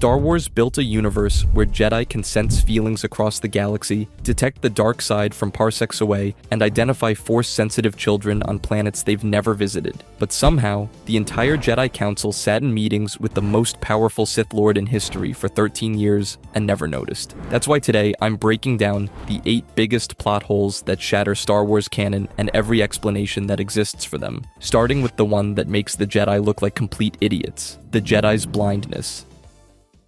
Star Wars built a universe where Jedi can sense feelings across the galaxy, detect the dark side from parsecs away, and identify Force-sensitive children on planets they've never visited. But somehow, the entire Jedi Council sat in meetings with the most powerful Sith Lord in history for 13 years and never noticed. That's why today I'm breaking down the 8 biggest plot holes that shatter Star Wars canon and every explanation that exists for them, starting with the one that makes the Jedi look like complete idiots: the Jedi's blindness.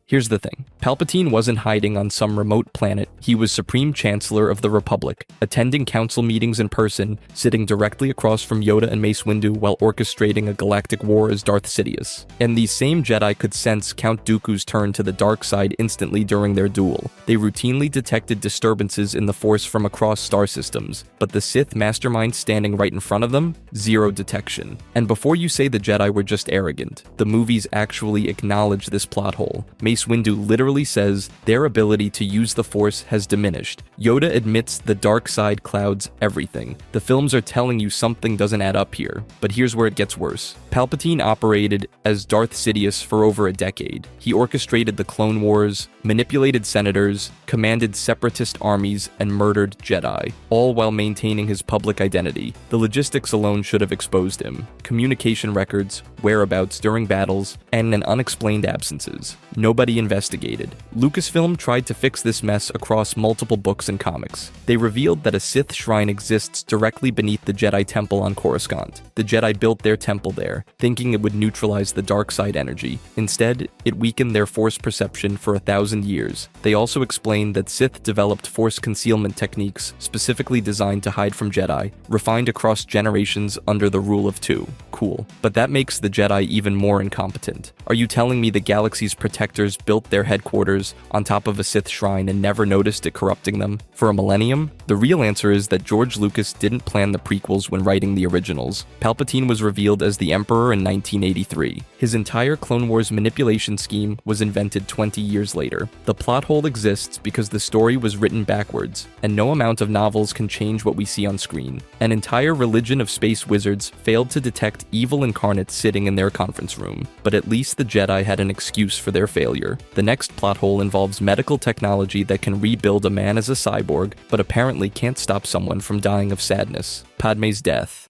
Here's the thing. Palpatine wasn't hiding on some remote planet. He was Supreme Chancellor of the Republic, attending council meetings in person, sitting directly across from Yoda and Mace Windu while orchestrating a galactic war as Darth Sidious. And these same Jedi could sense Count Dooku's turn to the dark side instantly during their duel. They routinely detected disturbances in the Force from across star systems, but the Sith mastermind standing right in front of them? Zero detection. And before you say the Jedi were just arrogant, the movies actually acknowledge this plot hole. Mace Windu literally says their ability to use the Force has diminished. Yoda admits the dark side clouds everything. The films are telling you something doesn't add up here, but here's where it gets worse. Palpatine operated as Darth Sidious for over a decade. He orchestrated the Clone Wars, manipulated senators, commanded separatist armies, and murdered Jedi, all while maintaining his public identity. The logistics alone should have exposed him. Communication records, whereabouts during battles, and unexplained absences. Nobody investigated. Lucasfilm tried to fix this mess across multiple books and comics. They revealed that a Sith shrine exists directly beneath the Jedi Temple on Coruscant. The Jedi built their temple there, thinking it would neutralize the dark side energy. Instead, it weakened their Force perception for 1,000 years. They also explained that Sith developed Force concealment techniques specifically designed to hide from Jedi, refined across generations under the rule of 2. Cool. But that makes the Jedi even more incompetent. Are you telling me the galaxy's protectors built their headquarters on top of a Sith shrine and never noticed it corrupting them for a millennium? The real answer is that George Lucas didn't plan the prequels when writing the originals. Palpatine was revealed as the Emperor in 1983. His entire Clone Wars manipulation scheme was invented 20 years later. The plot hole exists because the story was written backwards, and no amount of novels can change what we see on screen. An entire religion of space wizards failed to detect evil incarnates sitting in their conference room, but at least the Jedi had an excuse for their failure. The next plot hole involves medical technology that can rebuild a man as a cyborg, but apparently can't stop someone from dying of sadness. Padme's death.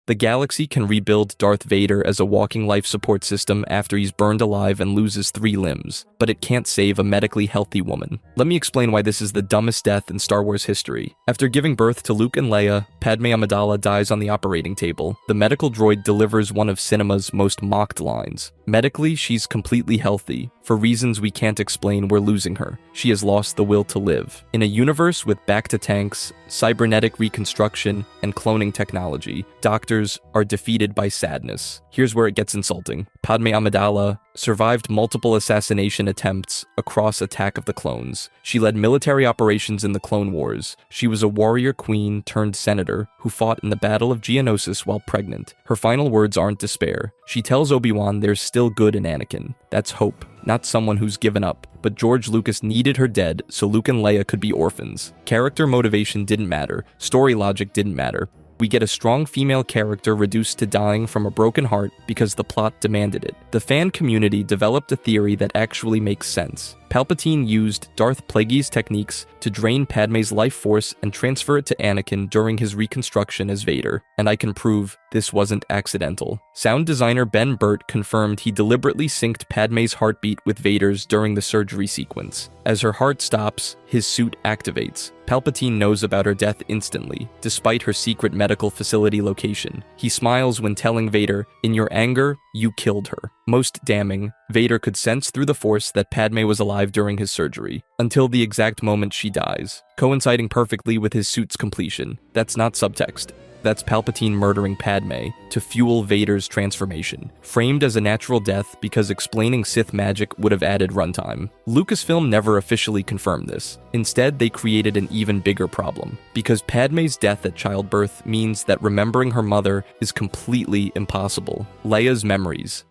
The galaxy can rebuild Darth Vader as a walking life support system after he's burned alive and loses 3 limbs, but it can't save a medically healthy woman. Let me explain why this is the dumbest death in Star Wars history. After giving birth to Luke and Leia, Padme Amidala dies on the operating table. The medical droid delivers one of cinema's most mocked lines. Medically, she's completely healthy. For reasons we can't explain, we're losing her. She has lost the will to live. In a universe with back-to-tanks, cybernetic reconstruction, and cloning technology, doctors are defeated by sadness. Here's where it gets insulting. Padme Amidala survived multiple assassination attempts across Attack of the Clones. She led military operations in the Clone Wars. She was a warrior queen turned senator who fought in the Battle of Geonosis while pregnant. Her final words aren't despair. She tells Obi-Wan there's still good in Anakin. That's hope, not someone who's given up. But George Lucas needed her dead so Luke and Leia could be orphans. Character motivation didn't matter. Story logic didn't matter. We get a strong female character reduced to dying from a broken heart because the plot demanded it. The fan community developed a theory that actually makes sense. Palpatine used Darth Plagueis techniques to drain Padme's life force and transfer it to Anakin during his reconstruction as Vader, and I can prove this wasn't accidental. Sound designer Ben Burt confirmed he deliberately synced Padme's heartbeat with Vader's during the surgery sequence. As her heart stops, his suit activates. Palpatine knows about her death instantly, despite her secret medical facility location. He smiles when telling Vader, "In your anger, you killed her." Most damning, Vader could sense through the Force that Padme was alive during his surgery, until the exact moment she dies, coinciding perfectly with his suit's completion. That's not subtext. That's Palpatine murdering Padme to fuel Vader's transformation, framed as a natural death because explaining Sith magic would have added runtime. Lucasfilm never officially confirmed this. Instead, they created an even bigger problem, because Padme's death at childbirth means that remembering her mother is completely impossible. Leia's memories.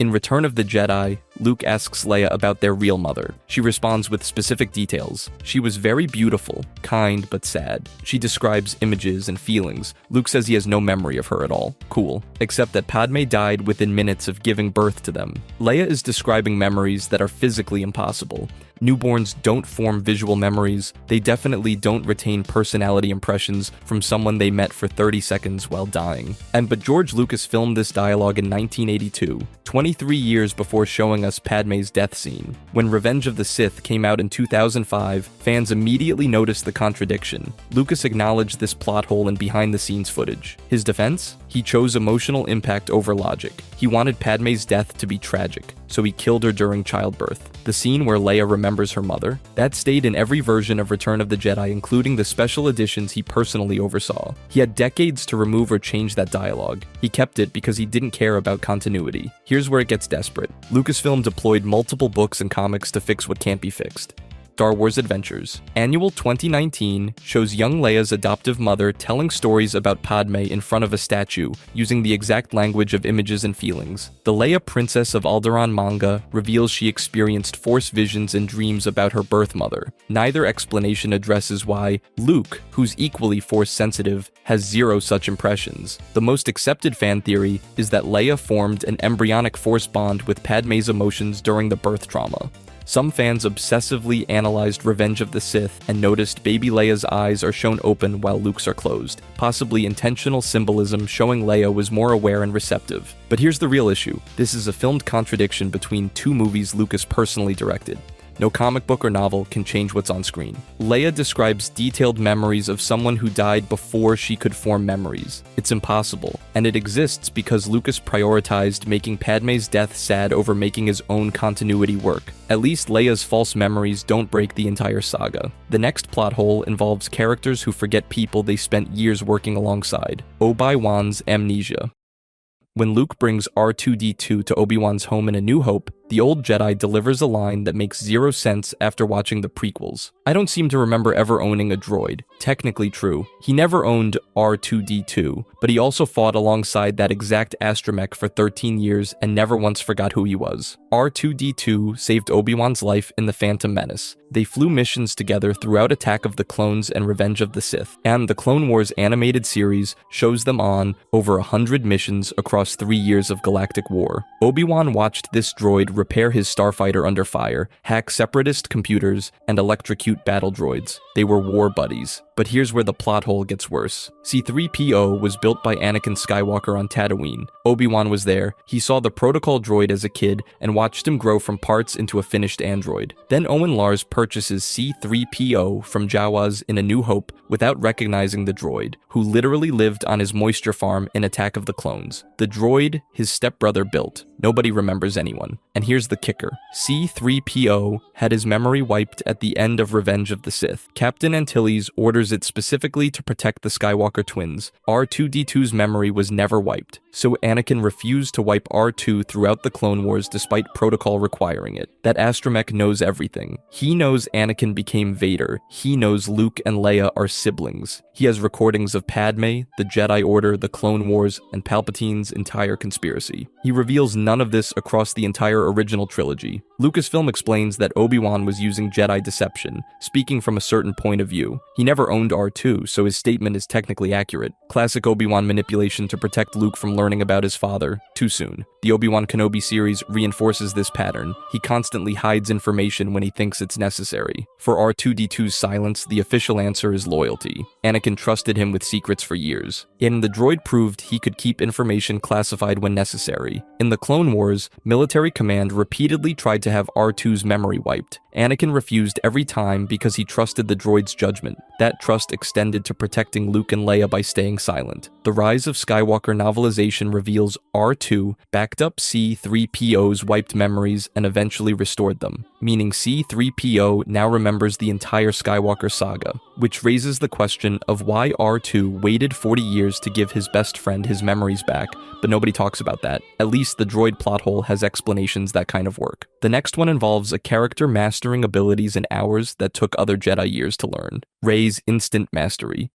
In Return of the Jedi, Luke asks Leia about their real mother. She responds with specific details. She was very beautiful, kind but sad. She describes images and feelings. Luke says he has no memory of her at all. Cool. Except that Padme died within minutes of giving birth to them. Leia is describing memories that are physically impossible. Newborns don't form visual memories. They definitely don't retain personality impressions from someone they met for 30 seconds while dying. But George Lucas filmed this dialogue in 1982, 23 years before showing us Padme's death scene. When Revenge of the Sith came out in 2005, fans immediately noticed the contradiction. Lucas acknowledged this plot hole in behind-the-scenes footage. His defense? He chose emotional impact over logic. He wanted Padme's death to be tragic, so he killed her during childbirth. The scene where Leia remembers her mother, that stayed in every version of Return of the Jedi, including the special editions he personally oversaw. He had decades to remove or change that dialogue. He kept it because he didn't care about continuity. Here's where it gets desperate. Lucasfilm deployed multiple books and comics to fix what can't be fixed. Star Wars Adventures. Annual 2019 shows young Leia's adoptive mother telling stories about Padme in front of a statue, using the exact language of images and feelings. The Leia Princess of Alderaan manga reveals she experienced Force visions and dreams about her birth mother. Neither explanation addresses why Luke, who's equally Force sensitive, has zero such impressions. The most accepted fan theory is that Leia formed an embryonic Force bond with Padme's emotions during the birth trauma. Some fans obsessively analyzed Revenge of the Sith and noticed baby Leia's eyes are shown open while Luke's are closed, possibly intentional symbolism showing Leia was more aware and receptive. But here's the real issue. This is a filmed contradiction between two movies Lucas personally directed. No comic book or novel can change what's on screen. Leia describes detailed memories of someone who died before she could form memories. It's impossible, and it exists because Lucas prioritized making Padme's death sad over making his own continuity work. At least Leia's false memories don't break the entire saga. The next plot hole involves characters who forget people they spent years working alongside. Obi-Wan's amnesia. When Luke brings R2-D2 to Obi-Wan's home in A New Hope, the old Jedi delivers a line that makes zero sense after watching the prequels. I don't seem to remember ever owning a droid. Technically true. He never owned R2-D2, but he also fought alongside that exact astromech for 13 years and never once forgot who he was. R2-D2 saved Obi-Wan's life in The Phantom Menace. They flew missions together throughout Attack of the Clones and Revenge of the Sith, and the Clone Wars animated series shows them on over 100 missions across 3 years of galactic war. Obi-Wan watched this droid repair his starfighter under fire, hack separatist computers, and electrocute battle droids. They were war buddies. But here's where the plot hole gets worse. C-3PO was built by Anakin Skywalker on Tatooine. Obi-Wan was there. He saw the protocol droid as a kid and watched him grow from parts into a finished android. Then Owen Lars purchases C-3PO from Jawas in A New Hope without recognizing the droid, who literally lived on his moisture farm in Attack of the Clones. The droid his stepbrother built. Nobody remembers anyone. And here's the kicker. C-3PO had his memory wiped at the end of Revenge of the Sith. Captain Antilles orders it specifically to protect the Skywalker twins. R2-D2's memory was never wiped, so Anakin refused to wipe R2 throughout the Clone Wars despite protocol requiring it. That astromech knows everything. He knows Anakin became Vader. He knows Luke and Leia are siblings. He has recordings of Padme, the Jedi Order, the Clone Wars, and Palpatine's entire conspiracy. He reveals none of this across the entire original trilogy. Lucasfilm explains that Obi-Wan was using Jedi deception, speaking from a certain point of view. He never owned R2, so his statement is technically accurate. Classic Obi-Wan manipulation to protect Luke from learning about his father, too soon. The Obi-Wan Kenobi series reinforces this pattern. He constantly hides information when he thinks it's necessary. For R2-D2's silence, the official answer is loyalty. Anakin trusted him with secrets for years. And the droid proved he could keep information classified when necessary. In the Clone Wars, military command repeatedly tried to have R2's memory wiped. Anakin refused every time because he trusted the droid's judgment. That trust extended to protecting Luke and Leia by staying silent. The Rise of Skywalker novelization reveals R2 backed up C-3PO's wiped memories and eventually restored them, meaning C-3PO now remembers the entire Skywalker saga, which raises the question of why R2 waited 40 years to give his best friend his memories back, but nobody talks about that. At least the droid plot hole has explanations that kind of work. The next one involves a character mastering abilities in hours that took other Jedi years to learn. Rey's instant mastery.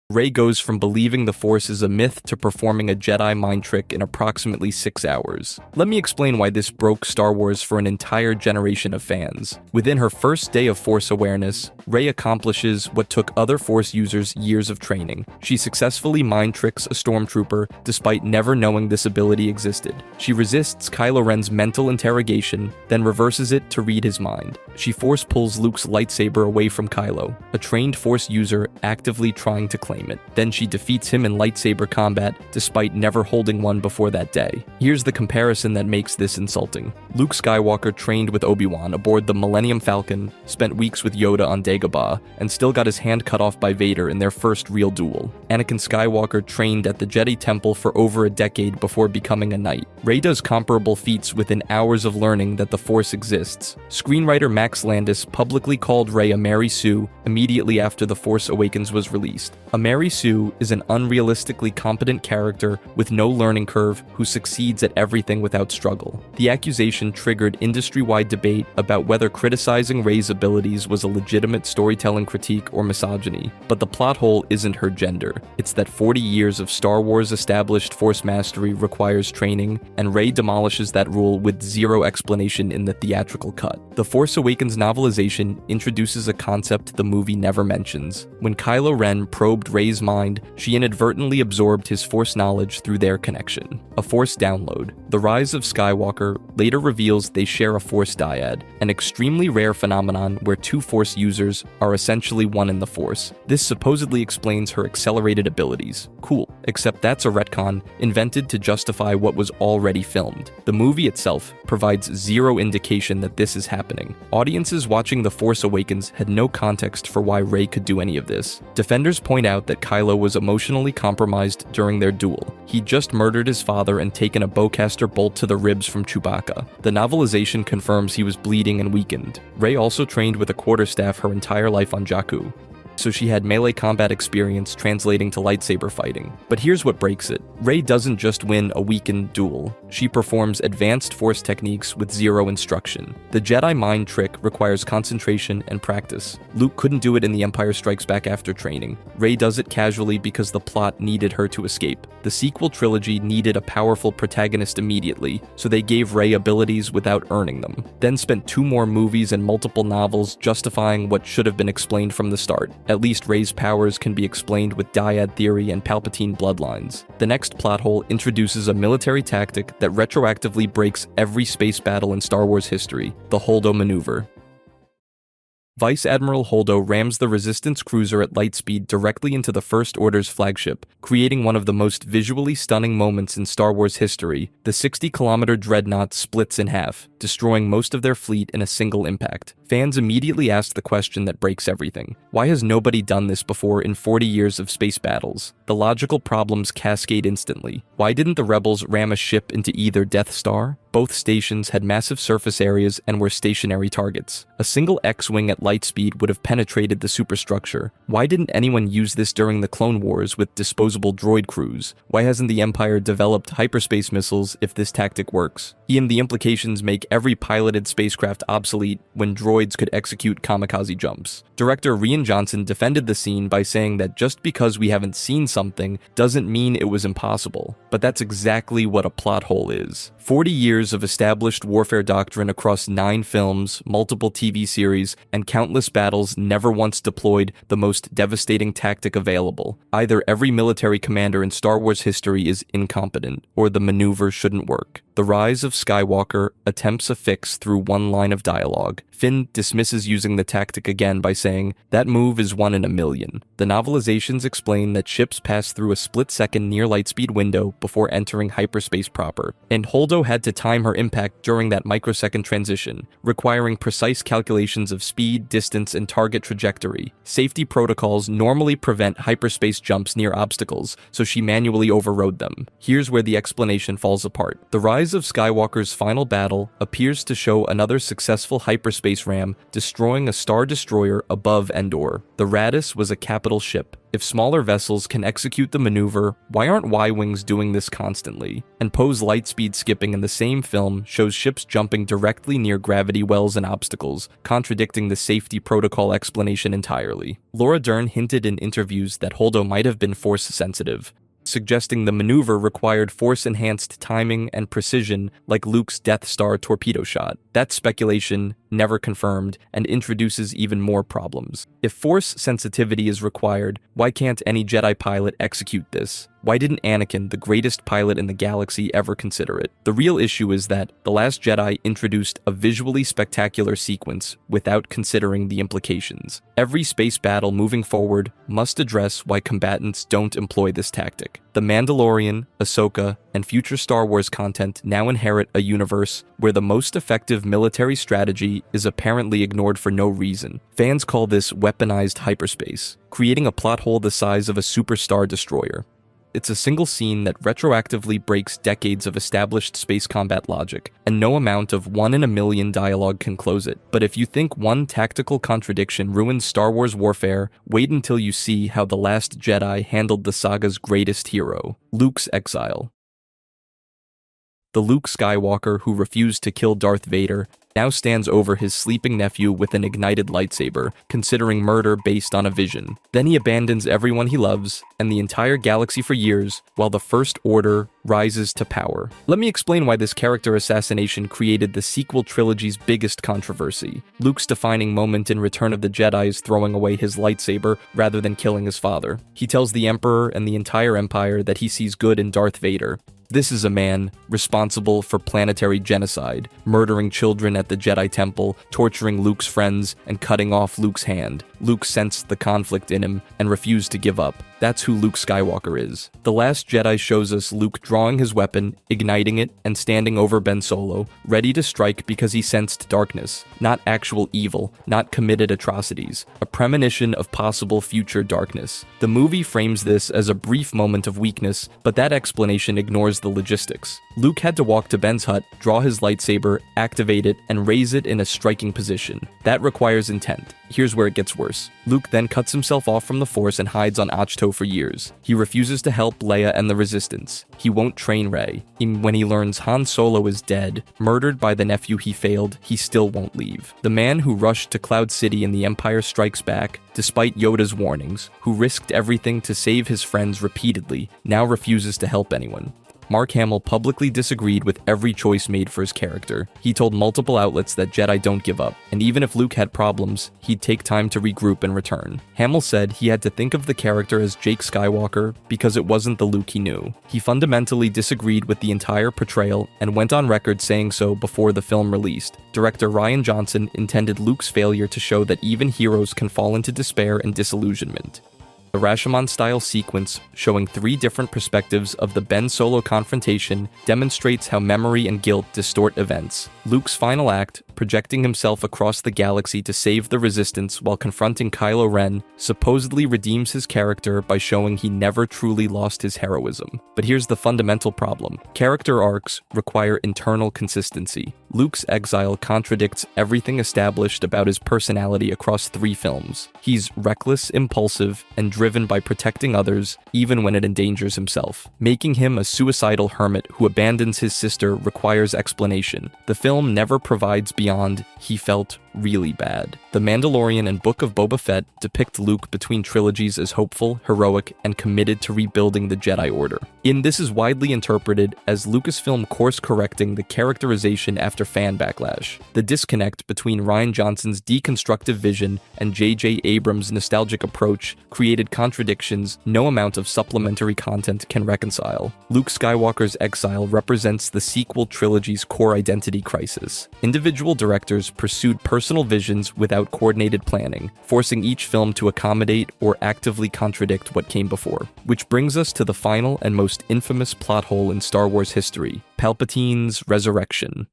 Rey goes from believing the Force is a myth to performing a Jedi mind trick in approximately 6 hours. Let me explain why this broke Star Wars for an entire generation of fans. Within her first day of Force awareness, Rey accomplishes what took other Force users years of training. She successfully mind tricks a stormtrooper despite never knowing this ability existed. She resists Kylo Ren's mental interrogation, then reverses it to read his mind. She force pulls Luke's lightsaber away from Kylo, a trained Force user actively trying to claim it. Then she defeats him in lightsaber combat despite never holding one before that day. Here's the comparison that makes this insulting. Luke Skywalker trained with Obi-Wan aboard the Millennium Falcon, spent weeks with Yoda on Dagobah, and still got his hand cut off by Vader in their first real duel. Anakin Skywalker trained at the Jedi Temple for over a decade before becoming a knight. Rey does comparable feats within hours of learning that the Force exists. Screenwriter Max Landis publicly called Rey a Mary Sue immediately after The Force Awakens was released. A Mary Sue is an unrealistically competent character with no learning curve who succeeds at everything without struggle. The accusation triggered industry-wide debate about whether criticizing Rey's abilities was a legitimate storytelling critique or misogyny, but the plot hole isn't her gender. It's that 40 years of Star Wars established Force mastery requires training, and Rey demolishes that rule with zero explanation in the theatrical cut. The Force Awakens novelization introduces a concept the movie never mentions. When Kylo Ren probed Rey's mind, she inadvertently absorbed his Force knowledge through their connection. A Force download. The Rise of Skywalker later reveals they share a Force dyad, an extremely rare phenomenon where two Force users are essentially one in the Force. This supposedly explains her accelerated abilities. Cool, except that's a retcon invented to justify what was already filmed. The movie itself provides zero indication that this is happening. Audiences watching The Force Awakens had no context for why Rey could do any of this. Defenders point out that Kylo was emotionally compromised during their duel. He'd just murdered his father and taken a bowcaster bolt to the ribs from Chewbacca. The novelization confirms he was bleeding and weakened. Rey also trained with a quarterstaff her entire life on Jakku, so she had melee combat experience translating to lightsaber fighting. But here's what breaks it. Rey doesn't just win a weakened duel. She performs advanced Force techniques with zero instruction. The Jedi mind trick requires concentration and practice. Luke couldn't do it in The Empire Strikes Back after training. Rey does it casually because the plot needed her to escape. The sequel trilogy needed a powerful protagonist immediately, so they gave Rey abilities without earning them. Then spent 2 more movies and multiple novels justifying what should have been explained from the start. At least Rey's powers can be explained with dyad theory and Palpatine bloodlines. The next plot hole introduces a military tactic that retroactively breaks every space battle in Star Wars history, the Holdo maneuver. Vice Admiral Holdo rams the Resistance cruiser at light speed directly into the First Order's flagship, creating one of the most visually stunning moments in Star Wars history. The 60-kilometer dreadnought splits in half, destroying most of their fleet in a single impact. Fans immediately asked the question that breaks everything. Why has nobody done this before in 40 years of space battles? The logical problems cascade instantly. Why didn't the rebels ram a ship into either Death Star? Both stations had massive surface areas and were stationary targets. A single X-wing at light speed would have penetrated the superstructure. Why didn't anyone use this during the Clone Wars with disposable droid crews? Why hasn't the Empire developed hyperspace missiles if this tactic works? The implications make every piloted spacecraft obsolete when droids could execute kamikaze jumps. Director Rian Johnson defended the scene by saying that just because we haven't seen something doesn't mean it was impossible. But that's exactly what a plot hole is. 40 years of established warfare doctrine across 9 films, multiple TV series, and countless battles never once deployed the most devastating tactic available. Either every military commander in Star Wars history is incompetent, or the maneuver shouldn't work. The Rise of Skywalker attempts a fix through one line of dialogue. Finn dismisses using the tactic again by saying, "That move is 1 in a million." The novelizations explain that ships pass through a split-second near lightspeed window before entering hyperspace proper, and Holdo had to time her impact during that microsecond transition, requiring precise calculations of speed, distance, and target trajectory. Safety protocols normally prevent hyperspace jumps near obstacles, so she manually overrode them. Here's where the explanation falls apart. The Rise of Skywalker's final battle appears to show another successful hyperspace ram destroying a Star Destroyer above Endor. The Radis was a capital ship, If smaller vessels can execute the maneuver, why aren't Y-Wings doing this constantly? And Poe's lightspeed skipping in the same film shows ships jumping directly near gravity wells and obstacles, contradicting the safety protocol explanation entirely. Laura Dern hinted in interviews that Holdo might have been force-sensitive, suggesting the maneuver required force-enhanced timing and precision like Luke's Death Star torpedo shot. That speculation, never confirmed, and introduces even more problems. If force sensitivity is required, why can't any Jedi pilot execute this? Why didn't Anakin, the greatest pilot in the galaxy, ever consider it? The real issue is that The Last Jedi introduced a visually spectacular sequence without considering the implications. Every space battle moving forward must address why combatants don't employ this tactic. The Mandalorian, Ahsoka, and future Star Wars content now inherit a universe where the most effective military strategy is apparently ignored for no reason. Fans call this weaponized hyperspace, creating a plot hole the size of a superstar destroyer. It's a single scene that retroactively breaks decades of established space combat logic, and no amount of one-in-a-million dialogue can close it. But if you think one tactical contradiction ruins Star Wars warfare, wait until you see how The Last Jedi handled the saga's greatest hero, Luke's exile. The Luke Skywalker who refused to kill Darth Vader now stands over his sleeping nephew with an ignited lightsaber, considering murder based on a vision. Then he abandons everyone he loves and the entire galaxy for years, while the First Order rises to power. Let me explain why this character assassination created the sequel trilogy's biggest controversy. Luke's defining moment in Return of the Jedi is throwing away his lightsaber rather than killing his father. He tells the Emperor and the entire Empire that he sees good in Darth Vader. This is a man responsible for planetary genocide, murdering children at the Jedi Temple, torturing Luke's friends, and cutting off Luke's hand. Luke sensed the conflict in him and refused to give up. That's who Luke Skywalker is. The Last Jedi shows us Luke drawing his weapon, igniting it, and standing over Ben Solo, ready to strike because he sensed darkness, not actual evil, not committed atrocities, a premonition of possible future darkness. The movie frames this as a brief moment of weakness, but that explanation ignores the logistics. Luke had to walk to Ben's hut, draw his lightsaber, activate it, and raise it in a striking position. That requires intent. Here's where it gets worse. Luke then cuts himself off from the Force and hides on Ahch-To for years. He refuses to help Leia and the Resistance. He won't train Rey. When he learns Han Solo is dead, murdered by the nephew he failed, he still won't leave. The man who rushed to Cloud City in The Empire Strikes Back, despite Yoda's warnings, who risked everything to save his friends repeatedly, now refuses to help anyone. Mark Hamill publicly disagreed with every choice made for his character. He told multiple outlets that Jedi don't give up, and even if Luke had problems, he'd take time to regroup and return. Hamill said he had to think of the character as Jake Skywalker because it wasn't the Luke he knew. He fundamentally disagreed with the entire portrayal and went on record saying so before the film released. Director Rian Johnson intended Luke's failure to show that even heroes can fall into despair and disillusionment. The Rashomon-style sequence, showing 3 different perspectives of the Ben Solo confrontation, demonstrates how memory and guilt distort events. Luke's final act, projecting himself across the galaxy to save the Resistance while confronting Kylo Ren, supposedly redeems his character by showing he never truly lost his heroism. But here's the fundamental problem. Character arcs require internal consistency. Luke's exile contradicts everything established about his personality across 3 films. He's reckless, impulsive, and driven by protecting others, even when it endangers himself. Making him a suicidal hermit who abandons his sister requires explanation. The film never provides beyond, he felt really bad. The Mandalorian and Book of Boba Fett depict Luke between trilogies as hopeful, heroic, and committed to rebuilding the Jedi Order. This is widely interpreted as Lucasfilm course-correcting the characterization after fan backlash. The disconnect between Rian Johnson's deconstructive vision and J.J. Abrams' nostalgic approach created contradictions no amount of supplementary content can reconcile. Luke Skywalker's exile represents the sequel trilogy's core identity crisis. Individual directors pursued personal visions without coordinated planning, forcing each film to accommodate or actively contradict what came before. Which brings us to the final and most infamous plot hole in Star Wars history, Palpatine's resurrection.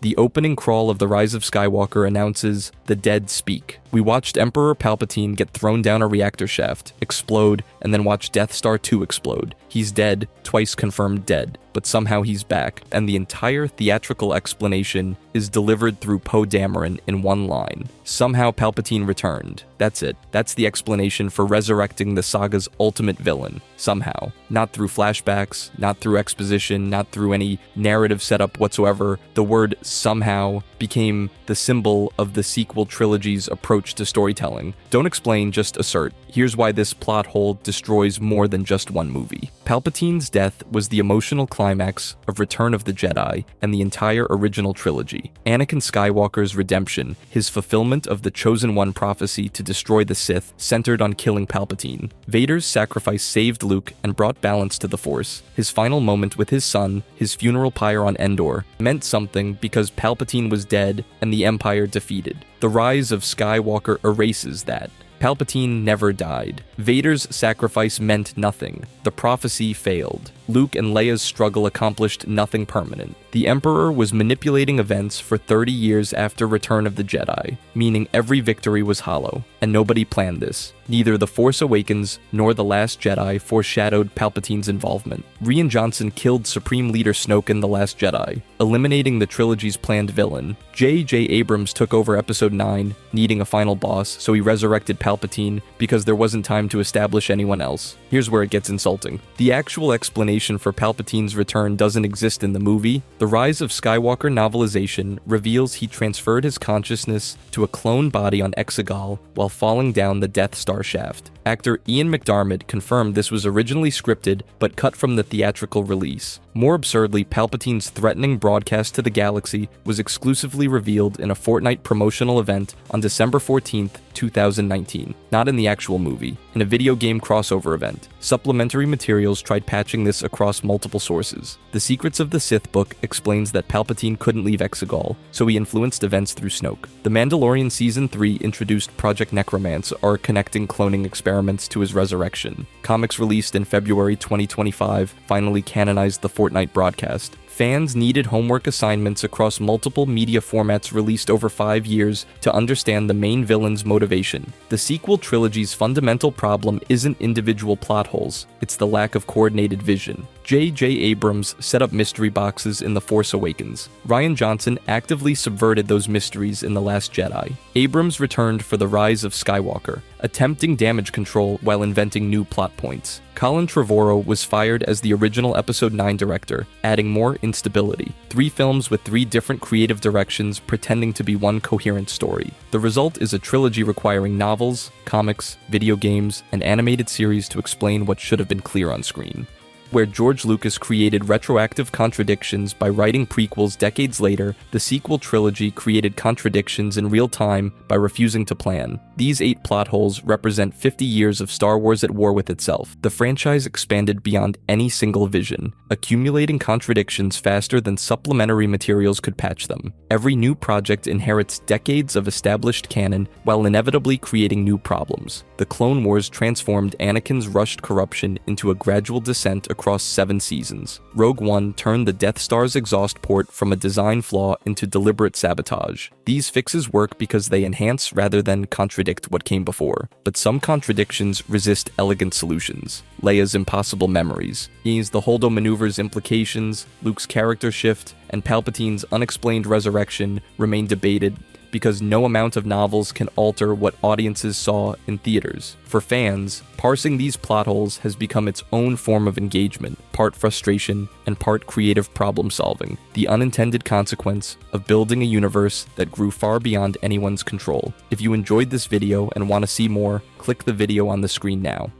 The opening crawl of The Rise of Skywalker announces, "The dead speak." We watched Emperor Palpatine get thrown down a reactor shaft, explode, and then watch Death Star 2 explode. He's dead, twice confirmed dead. but somehow he's back, and the entire theatrical explanation is delivered through Poe Dameron in one line. Somehow Palpatine returned. That's it. That's the explanation for resurrecting the saga's ultimate villain. Somehow. Not through flashbacks, not through exposition, not through any narrative setup whatsoever. The word somehow became the symbol of the sequel trilogy's approach to storytelling. Don't explain, just assert. Here's why this plot hole destroys more than just one movie. Palpatine's death was the emotional climax of Return of the Jedi and the entire original trilogy. Anakin Skywalker's redemption, his fulfillment of the Chosen One prophecy to destroy the Sith, centered on killing Palpatine. Vader's sacrifice saved Luke and brought balance to the Force. His final moment with his son, his funeral pyre on Endor, meant something because Palpatine was dead and the Empire defeated. The rise of Skywalker erases that. Palpatine never died. Vader's sacrifice meant nothing. The prophecy failed. Luke and Leia's struggle accomplished nothing permanent. The Emperor was manipulating events for 30 years after Return of the Jedi, meaning every victory was hollow, and nobody planned this. Neither The Force Awakens nor The Last Jedi foreshadowed Palpatine's involvement. Rian Johnson killed Supreme Leader Snoke in The Last Jedi, eliminating the trilogy's planned villain. J.J. Abrams took over Episode 9, needing a final boss, so he resurrected Palpatine because there wasn't time to establish anyone else. Here's where it gets insulting. The actual explanation for Palpatine's return doesn't exist in the movie. The Rise of Skywalker novelization reveals he transferred his consciousness to a clone body on Exegol while falling down the Death Star shaft. Actor Ian McDiarmid confirmed this was originally scripted but cut from the theatrical release. More absurdly, Palpatine's threatening broadcast to the galaxy was exclusively revealed in a Fortnite promotional event on December 14th, 2019, not in the actual movie, in a video game crossover event. Supplementary materials tried patching this across multiple sources. The Secrets of the Sith book explains that Palpatine couldn't leave Exegol, so he influenced events through Snoke. The Mandalorian Season 3 introduced Project Necromance, or connecting cloning experiments to his resurrection. Comics released in February 2025 finally canonized the Fortnite broadcast. Fans needed homework assignments across multiple media formats released over 5 years to understand the main villain's motivation. The sequel trilogy's fundamental problem isn't individual plot holes, it's the lack of coordinated vision. J.J. Abrams set up mystery boxes in The Force Awakens. Rian Johnson actively subverted those mysteries in The Last Jedi. Abrams returned for The Rise of Skywalker, attempting damage control while inventing new plot points. Colin Trevorrow was fired as the original Episode 9 director, adding more instability. 3 films with 3 different creative directions pretending to be one coherent story. The result is a trilogy requiring novels, comics, video games, and animated series to explain what should have been clear on screen. Where George Lucas created retroactive contradictions by writing prequels decades later, the sequel trilogy created contradictions in real time by refusing to plan. These 8 plot holes represent 50 years of Star Wars at war with itself. The franchise expanded beyond any single vision, accumulating contradictions faster than supplementary materials could patch them. Every new project inherits decades of established canon while inevitably creating new problems. The Clone Wars transformed Anakin's rushed corruption into a gradual descent across 7 seasons. Rogue One turned the Death Star's exhaust port from a design flaw into deliberate sabotage. These fixes work because they enhance rather than contradict what came before. But some contradictions resist elegant solutions. Leia's impossible memories, the Holdo maneuver's implications, Luke's character shift, and Palpatine's unexplained resurrection remain debated because no amount of novels can alter what audiences saw in theaters. For fans, parsing these plot holes has become its own form of engagement, part frustration and part creative problem solving, the unintended consequence of building a universe that grew far beyond anyone's control. If you enjoyed this video and want to see more, click the video on the screen now.